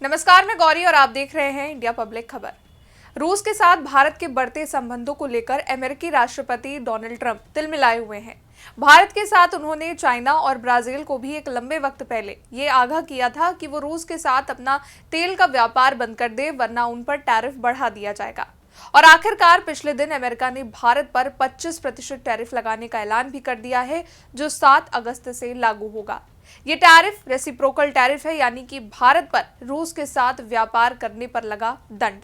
नमस्कार, मैं गौरी और आप देख रहे हैं इंडिया पब्लिक खबर। रूस के साथ भारत के बढ़ते संबंधों को लेकर अमेरिकी राष्ट्रपति डोनाल्ड ट्रंप तिलमिलाए हुए हैं। भारत के साथ उन्होंने चाइना और ब्राजील को भी एक लंबे वक्त पहले ये आगाह किया था कि वो रूस के साथ अपना तेल का व्यापार बंद कर दे, वरना उन पर टैरिफ बढ़ा दिया जाएगा। और आखिरकार पिछले दिन अमेरिका ने भारत पर 25% टैरिफ लगाने का ऐलान भी कर दिया है, जो 7 अगस्त से लागू होगा। ये टैरिफ रेसिप्रोकल टैरिफ है, यानी कि भारत पर रूस के साथ व्यापार करने पर लगा दंड।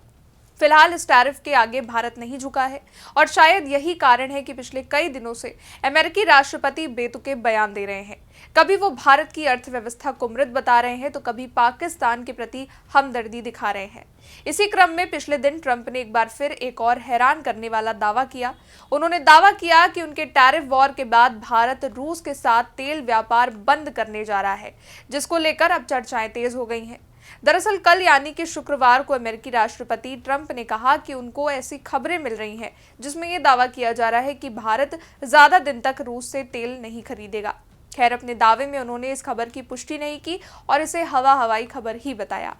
फिलहाल इस टैरिफ के आगे भारत नहीं झुका है और शायद यही कारण है कि पिछले कई दिनों से अमेरिकी राष्ट्रपति बेतुके बयान दे रहे हैं। कभी वो भारत की अर्थव्यवस्था को मृत बता रहे हैं, तो कभी पाकिस्तान के प्रति हमदर्दी दिखा रहे हैं। इसी क्रम में पिछले दिन ट्रंप ने एक बार फिर एक और हैरान करने वाला दावा किया। उन्होंने दावा किया कि उनके टैरिफ वॉर के बाद भारत रूस के साथ तेल व्यापार बंद करने जा रहा है, जिसको लेकर अब चर्चाएं तेज हो गई हैं। दरअसल कल यानी कि शुक्रवार को अमेरिकी राष्ट्रपति ट्रंप ने कहा कि उनको ऐसी खबरें मिल रही हैं जिसमें यह दावा किया जा रहा है कि भारत ज्यादा दिन तक रूस से तेल नहीं खरीदेगा। खैर, अपने दावे में उन्होंने इस खबर की पुष्टि नहीं की और इसे हवाई खबर ही बताया।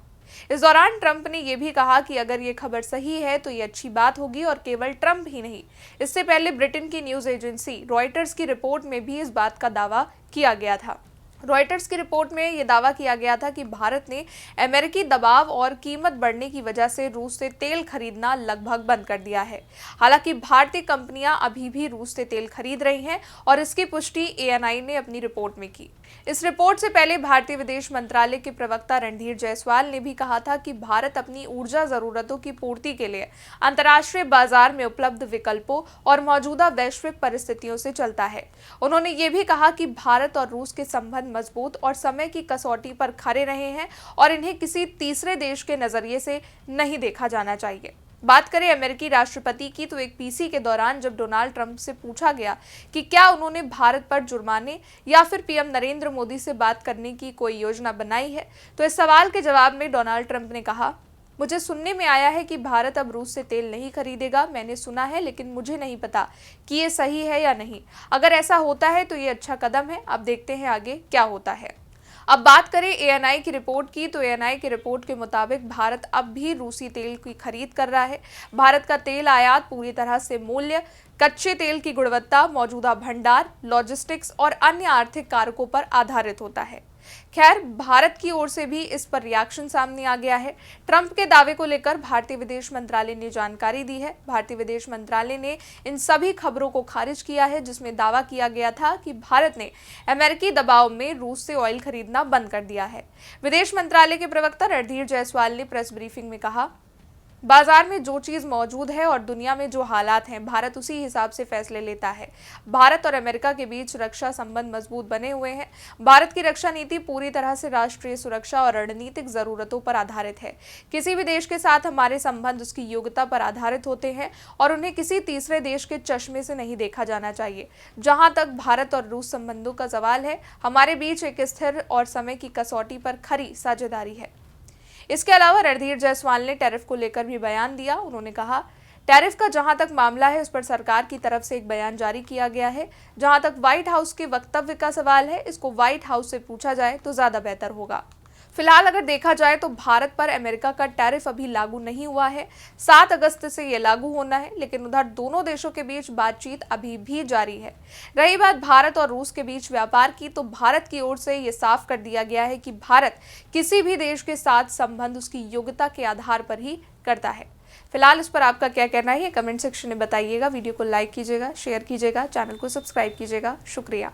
इस दौरान ट्रंप ने यह भी कहा कि अगर ये खबर सही है तो ये अच्छी बात होगी, और केवल ट्रंप ही नहीं, इससे पहले ब्रिटेन की न्यूज एजेंसी रॉयटर्स की रिपोर्ट में भी इस बात का दावा किया गया था। रॉयटर्स की रिपोर्ट में यह दावा किया गया था कि भारत ने अमेरिकी दबाव और कीमत बढ़ने की वजह से रूस से तेल खरीदना लगभग बंद कर दिया है। हालांकि भारतीय कंपनियां अभी भी रूस से तेल खरीद रही हैं और इसकी पुष्टि ANI ने अपनी रिपोर्ट में की। इस रिपोर्ट से पहले भारतीय विदेश मंत्रालय के प्रवक्ता रणधीर जायसवाल ने भी कहा था कि भारत अपनी ऊर्जा जरूरतों की पूर्ति के लिए अंतर्राष्ट्रीय बाजार में उपलब्ध विकल्पों और मौजूदा वैश्विक परिस्थितियों से चलता है। उन्होंने ये भी कहा कि भारत और रूस के संबंध मजबूत और समय की कसौटी पर खरे रहे हैं और इन्हें किसी तीसरे देश के नजरिए से नहीं देखा जाना चाहिए। बात करें अमेरिकी राष्ट्रपति की, तो एक PC के दौरान जब डोनाल्ड ट्रंप से पूछा गया कि क्या उन्होंने भारत पर जुर्माने या फिर PM नरेंद्र मोदी से बात करने की कोई योजना बनाई है, तो इस सवाल के जवाब में डोनाल्ड ट्रंप ने कहा, मुझे सुनने में आया है कि भारत अब रूस से तेल नहीं खरीदेगा। मैंने सुना है, लेकिन मुझे नहीं पता कि ये सही है या नहीं। अगर ऐसा होता है तो ये अच्छा कदम है। अब देखते हैं आगे क्या होता है। अब बात करें ANI की रिपोर्ट की, तो ANI की रिपोर्ट के मुताबिक भारत अब भी रूसी तेल की खरीद कर रहा है। भारत का तेल आयात पूरी तरह से मूल्य, कच्चे तेल की गुणवत्ता, मौजूदा भंडार, लॉजिस्टिक्स और अन्य आर्थिक कारकों पर आधारित होता है। खैर, भारत की ओर से भी इस पर रिएक्शन सामने आ गया है। ट्रंप के दावे को लेकर भारतीय विदेश मंत्रालय ने जानकारी दी है। भारतीय विदेश मंत्रालय ने इन सभी खबरों को खारिज किया है, जिसमें दावा किया गया था कि भारत ने अमेरिकी दबाव में रूस से ऑयल खरीदना बंद कर दिया है। विदेश मंत्रालय के प्रवक्ता रणधीर जायसवाल ने प्रेस ब्रीफिंग में कहा, बाजार में जो चीज मौजूद है और दुनिया में जो हालात हैं, भारत उसी हिसाब से फैसले लेता है। भारत और अमेरिका के बीच रक्षा संबंध मजबूत बने हुए हैं। भारत की रक्षा नीति पूरी तरह से राष्ट्रीय सुरक्षा और रणनीतिक जरूरतों पर आधारित है। किसी भी देश के साथ हमारे संबंध उसकी योग्यता पर आधारित होते हैं और उन्हें किसी तीसरे देश के चश्मे से नहीं देखा जाना चाहिए। जहां तक भारत और रूस संबंधों का सवाल है, हमारे बीच एक स्थिर और समय की कसौटी पर खरी साझेदारी है। इसके अलावा रणधीर जायसवाल ने टैरिफ को लेकर भी बयान दिया। उन्होंने कहा, टैरिफ का जहां तक मामला है, उस पर सरकार की तरफ से एक बयान जारी किया गया है। जहां तक व्हाइट हाउस के वक्तव्य का सवाल है, इसको व्हाइट हाउस से पूछा जाए तो ज्यादा बेहतर होगा। फिलहाल अगर देखा जाए तो भारत पर अमेरिका का टैरिफ अभी लागू नहीं हुआ है। 7 अगस्त से यह लागू होना है, लेकिन उधर दोनों देशों के बीच बातचीत अभी भी जारी है। रही बात भारत और रूस के बीच व्यापार की, तो भारत की ओर से यह साफ कर दिया गया है कि भारत किसी भी देश के साथ संबंध उसकी योग्यता के आधार पर ही करता है। फिलहाल इस पर आपका क्या कहना है, कमेंट सेक्शन में बताइएगा। वीडियो को लाइक कीजिएगा, शेयर कीजिएगा, चैनल को सब्सक्राइब कीजिएगा। शुक्रिया।